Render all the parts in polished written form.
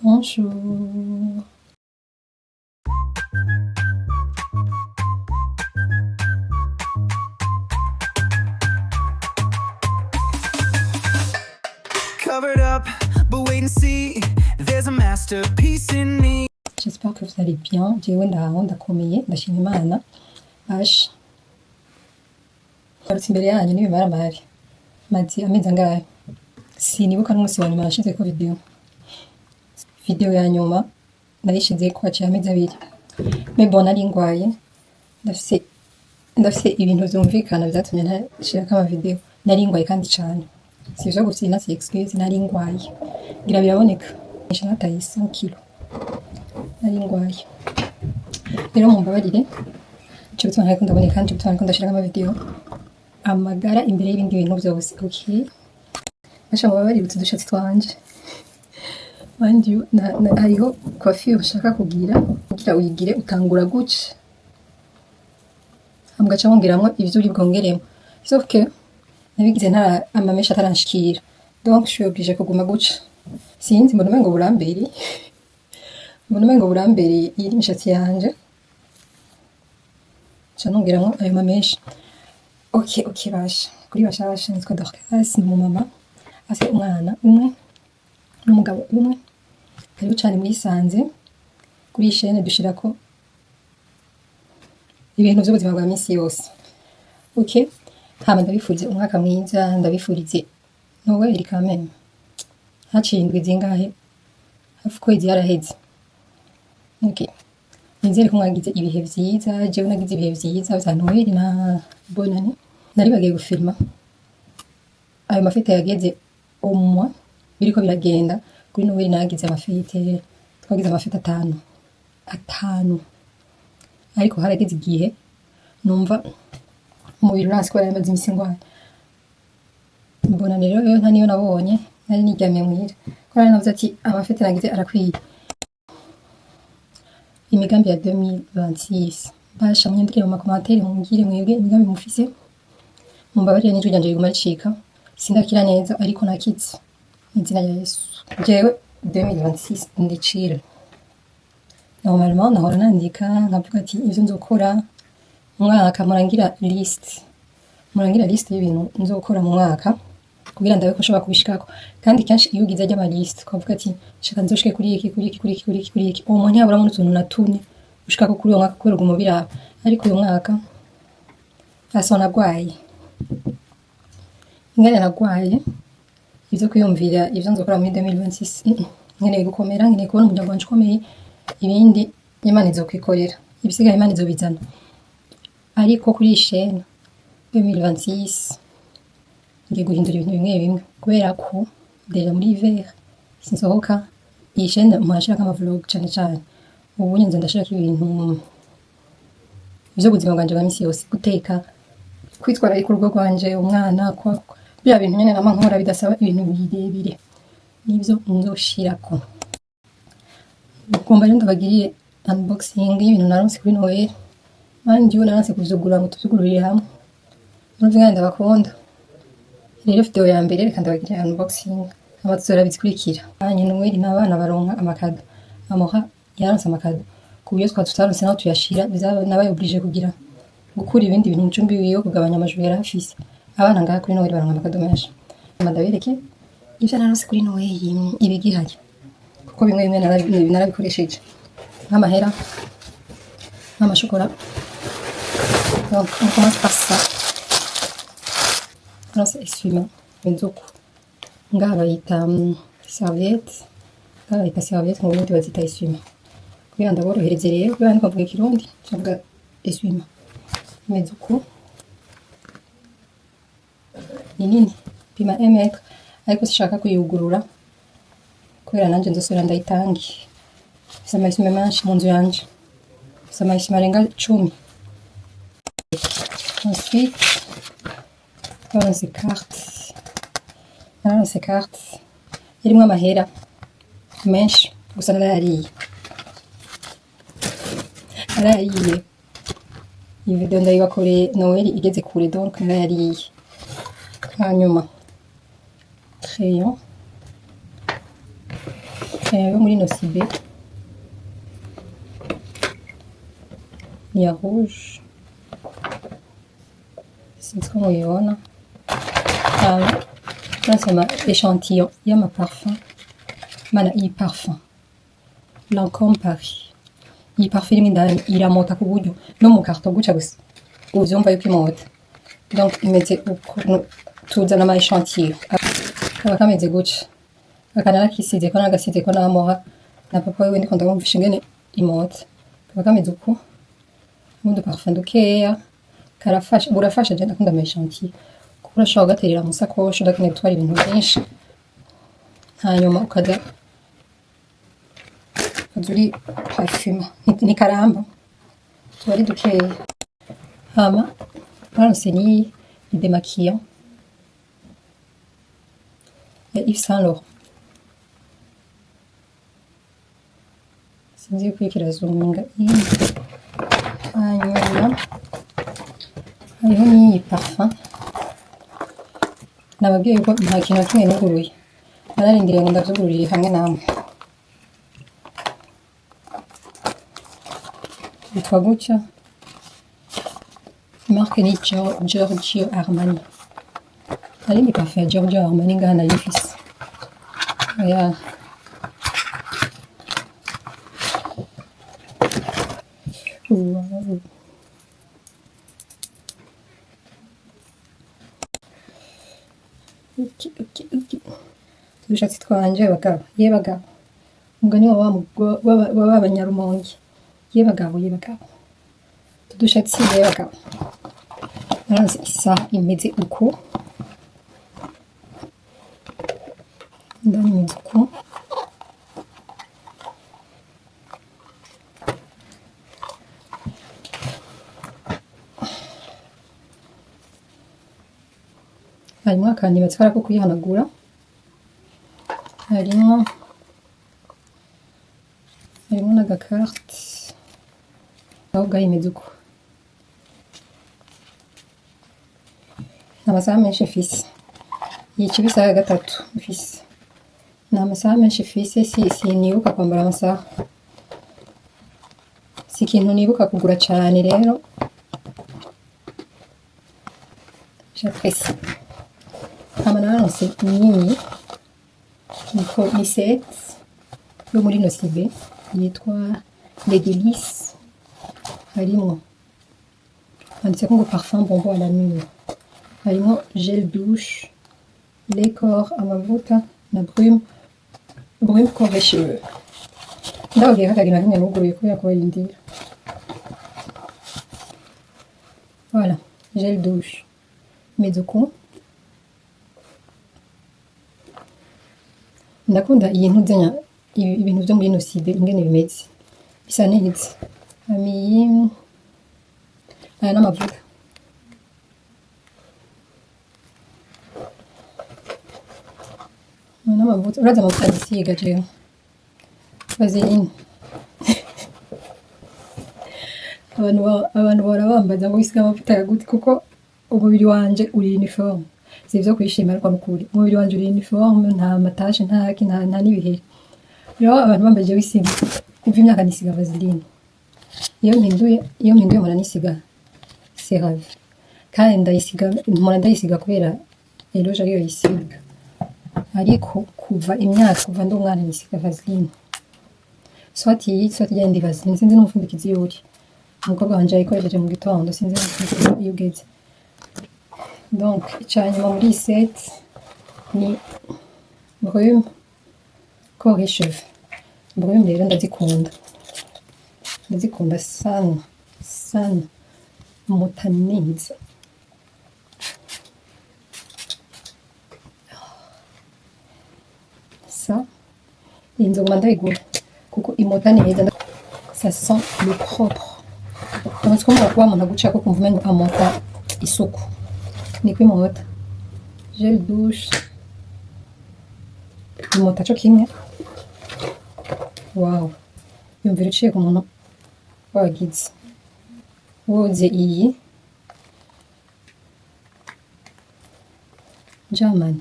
Bonjour. Covered up, but wait and see. There's a masterpiece in me. J'espère que vous allez bien. Jewe ndaho ndakomeye ndashima Imana. Asha. Garutse imbere yanyu n'ibimara maze amezi angahe. Sinibuka n'umunsi wa nyuma nashize video. Video ya nyuma nayishize ko haciye amezi abiri. Mais bon nari ngwaye. Ndafise ibintu vyumvikana vyatumye ntashirako ama video. Nari ngwaye kandi cane. Sivyo gufina si excuse nari ngwaye. Ngira biraboneka. Nisha nataye 100 kilo. Nari ngwaye. Rero mumbabarire. Ico bituma ntariko ndaboneka kandi ico bituma ntariko ndashirako ama video. Amagara imbere y'ibindi bintu vyose. Okay. Basha mubabari utudushatsi twanje. Mind you, hariho coiffure ushaka kugira uyigire utangura guca. Hamgaca wongeramwo ivyo uri bwongeremo. Sauf que nabigize nta amamesha ataranshikira. Donc je suis obligée kuguma guca. Sinzi mbona umengo buramberi. Mbona umengo buramberi iri mishatsi yanje. Ca nongeramwo ayo mamesha. Okay basha. Kuri bashasha nitwa Dorcas ni mama. Ase umwana umwe n'umugabo umwe. Karibu cyane muyisanze. Kuri iyi chaîne dushirako ibintu by'ubuzima bwa misi yose. Okay. Hama ndabifurize umwaka mwiza, ndabifurize Noel kameme. Haciye indwi zingahe? Hafi kwezi yaraheze. Okay. Nizere ko mwagize ibihe vyiza, jewe nagize ibihe vyiza vya Noel na bonane. Nari bagiye gufilma. Ayo mafete yageze umwa biriko biragenda kuri Noel nagize amafete, twagize amafete 5. Ariko harageze igihe numva umubiri uranse ko yamaze imisi ngwaye. Mbona rero nta niyo nabonye nari niryamiye muhira ko nari navuze ati amafete nagize arakwiye. Imigambi ya 2026 basha munyandikire mu commentaire mungire mwebwe imigambi mufise. Mumbabarire n'ijwi ryanje riguma ricika. Sindakira neza ariko nakitse. Izina rya Yesu. Jewe 2026 ndicira. Normalement nahora nandika nkavuga ati ivyo nzokora mu mwaka murangira list y'ibintu nzokora mu mwaka kugira ndabe ko nshobora kubishikako. Kandi kenshi iyo ugize ajya ama list ukavuga ati shaka nzoshike kuri iki uwo muntu yaburamo n'utuntu natumye ushikako kuri uwo mwaka kubera umubira. Ariko uyu mwaka asona gwaye ingene nagwaye ivyo kwiyumvira ivyo nzokora muri 2026. Nkeneye gukomera, nkeneye kubona umuryango wanje ukomeye. Ibindi Imana izokwikorera, ibisigaye Imana izobizana. Ariko kuri iyi chaîne 2026 ngiye guhindura ibintu bimwe bimwe kubera ko deja muri hiver sinsohoka. Iyi chaîne mpashirako ama vlog cane. Ubu nyenze ndashirako ibintu ivyo buzima bwanje bwa misi yose, guteka, kwitwara ari ku rugo rwanje, umwana kwa bya bintu nyene nama nkora bidasaba ibintu birebire. Nivyo nzoshirako. Kumva rero ndabagiriye unboxing y'ibintu naronse kuri Noel. Manje yo naranse kuvyugura ngo tuvyugururire hamwe. Numva ngenda ndabakunda. Rero video ya mbere reka ndabagiriye unboxing. Amatuzora bizikurikira. Anye Noel n'abana baronka amakado. Amoha yaronse amakado. Kuburyo tutaronse naho tuyashira bizaba nabaye oblige kugira gukura ibindi bintu ncumbi wiyo kugabanya amajwi yarafise. Abana ngaha kuri Noel baronka amakado menshi. Ndabereke ivyo naronse kuri Noel ibigihari. Kuko bimwe narabikoresheje nk'amahera n'amashokora. Donc on commence par ça. C'est essuie-main inzuku ngaha bayita serviette. Ngaha bayita serviette mu Burundi bazita essuie-main. Kugira ndaborohereze rero kubera ndiko mvuga ikirundi ndavuga essuie-main. Inzuku ni nini pima 1 metre ariko sishaka kuyugurura kubera nanje nzosubira ndayitangi. Sama isime menshi mu nzu yanje. Sama isime arenga 10. Ensuite naronse carte irimwo amahera menshi gusa narayariye. Iyi video ndayibakoreye Noel igeze kure donc narayariye. Hanyuma crayon yo muri Nocibe ni ya rouge, sinzi ko muyibona. Nasema échantillon y'amaparfum, mana iyi parfum Lancôme Paris, iyi parfum irimo indani iramota ku buryo no mu karto guca gusa uvyumva yuko imota. Donc imeze ukuntu tuzana ama échantillon kaba kameze guca, aka narakisizeko nagasizeko n'amora na papa wiwe ndiko ndamwumvisha ingene imota, kaba kameze uku n'udu parfum dukeya, karafasha, burafasha. Je ndakunda ama échantillon kuko urashobora kugaterera mu sakoshi udakeneye gutwara ibintu byinshi, hanyuma ukaza uri parfuma, ni karamba, tuba ari dukeya. Hama baronse ni démaquillant ya Yves Saint Laurent, sinzi yuko kirazunga iyi. Hanyuma hariho n'iyi parfum nababwiye yuko nta kintu na kimwe nuguruye, nararindiriye ngo ndavyugururire hamwe namwe. Bitwa gutya, marque ni Giorgio Armani, hari ni parfum ya Giorgio Armani ngaha nayifise. Oya wow. Udushatsi twanje bagabo, ye bagabo, umugani w'abanyarumonge, ye bagabo, ye bagabo, udushatsi ye bagabo. Naranze isa imeze uku, ndani imeze uku, harimo akantu batwara ko kuyihanagura, harimo n'agakarte aho gahimeze uko. Amasaha menshi mfise, yica ibisaha 3 mfise, ni amasaha menshi mfise. Sinibuka kwambara amasaha, si ikintu nibuka kugura cane, rero j'apprécie. Hama naronse nini niko ni set yo muri Nocibe yitwa Les Délices, harimo handitseko ngo parfum bonbon à la nuit, harimo gel douche, lait corps, amavuta na brume corps et cheveux. Ndababwiye ko atakintu na kimwe nuguruye kubera kubarindira. Voilà, gel douche imeze uku. Ndakunda iyi ntuzenya ibintu byo muri Nocibe ingene bimeze, bisa neza. Hamiyi aya n'amavuta, uraza amavuta ndisiga jewe vaseline. abantu bahora bambaza ngo wisiga amavuta ya gute, kuko umubiri wanje uri uniforme, si ivyo kwishima ariko nukuri umubiri wanje uri uniforme, nta matashe, nta n'ibiheri. Rero abantu bambaje wisiga, kuva imyaka nisiga vaseline, iyo mpinduye mpora nisiga CeraVe, kandi ndayisiga kubera Eloge ariyo yisiga, ariko kuva ndi umwana nisiga vaseline. Soit igenda vaseline, sinzi n'umufundikizi yuri, umukobwa wanje ayikoresheje mu gitondo, sinzi n'umufundikizi iyo ugeze. Donc icyanyuma muri iyi set ni brume corps et cheveux. Brume rero ndazikunda sana muta neza. Ça iyi nzoguma ndayigura kuko imota neza, ça sent le propre. Umunsi kumva kuba umuntu agucako kumva umengo amota isuku, niko imota. Gel douche imota co kimwe. Wow, yumvira uciye ku muntu wagize woze iyi Germany,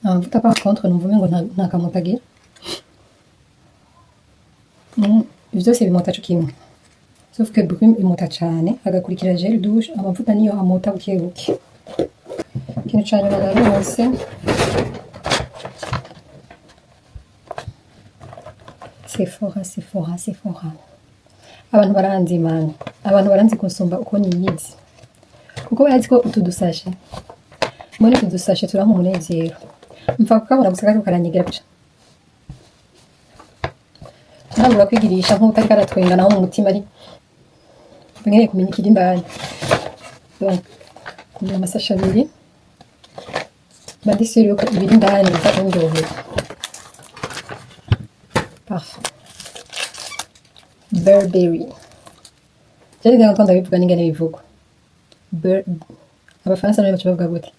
amavuta par contre numva umengo nta kamoto agira. Vyose bimota co kimwe, sauf que Brume imota cane hagakurikira gel douche, amavuta niyo amota buke buke. Ikintu ca nyuma naronse Sephora. Abantu baranzi mani, abantu baranzi kunsumba uko niyizi, kuko barazi ko utu dusashe muri utu dusashe turampa umunezero, mpfa kukabona gusa kariko karanyigira gusa ntangura kwigirisha nk'utari karatwenga naho mu mutima ari nkeneye kumenya ikiri indani. Kugira amasashe abiri mba ndi sure yuko ibiri indani biza kundyohera. Parfum Burberry, jari ngira ngo ndabivuga n'ingene bivugwa. Abafaransa nabo baca bavuga gute?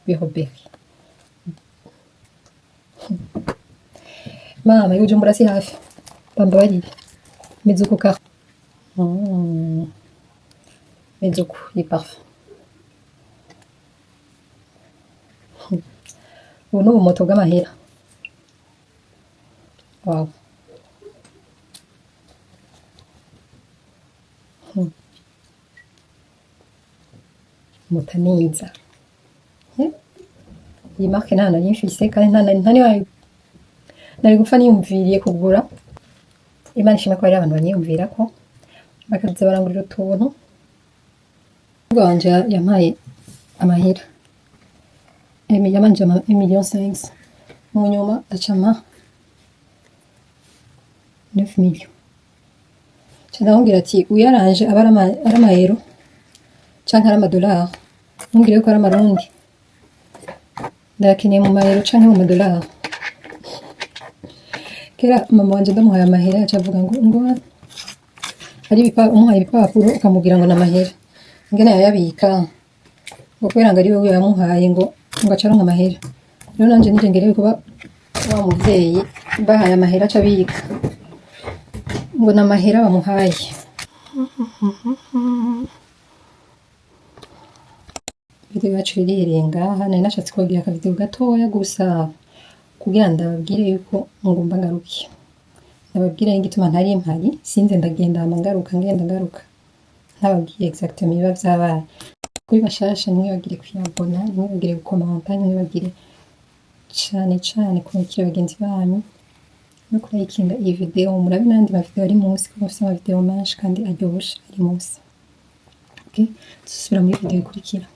Burberry. Mama y'Ubujumbura si hafi, bambabarire. Mizuku ka Mizuku ni parfum. Ubu ni ubumoto bw'amahera. Wow. Mutaniza. Iyi marque nta nari mfise kandi nari gupfa niyumviriye kugura. Imana ishimwe ko hari abantu banyiyumvirako bakaza barangurira utuntu. Wanje yampaye amahera yamanje 1,5 million mu nyuma acama 9 million. Ndamubwira ati uyaranje aba ari amayero canke ari amadolari, ntumbwire yuko ari amarundi, ndayakeneye mu mayero canke mu madolari. Kera mama wanje ndamuhaye amahera yaca avuga ngo ari umuhaye ibipapuro ukamubwira ngo n'amahera ngene yayabika ngo kubera ngo ari wewe yamuhaye ngo aca aronka amahera. Rero nanje nije ngereye kuba wa muvyeyi bahaye amahera aca abika ngo n'amahera bamuhaye. Video yacu irihereye ngaha, nari nashatse kubagira akavideo gatoya gusa kugira ndababwire yuko ngomba ngaruke, ndababwire igituma ntari mpari, sinze ndagenda ngaruka ntababwiye exactement ibiba vyabaye. Kuri bashasha mwibagire kwiyabona, mwibagire gukomanta, mwibagire cane kurikira bagenzi banyu no kurayikinga iyi video. Murabe n'andi mavideo ari munsi kuko mfise amavideo menshi kandi aryoshe ari munsi. Okay, dusubira muri video ikurikira.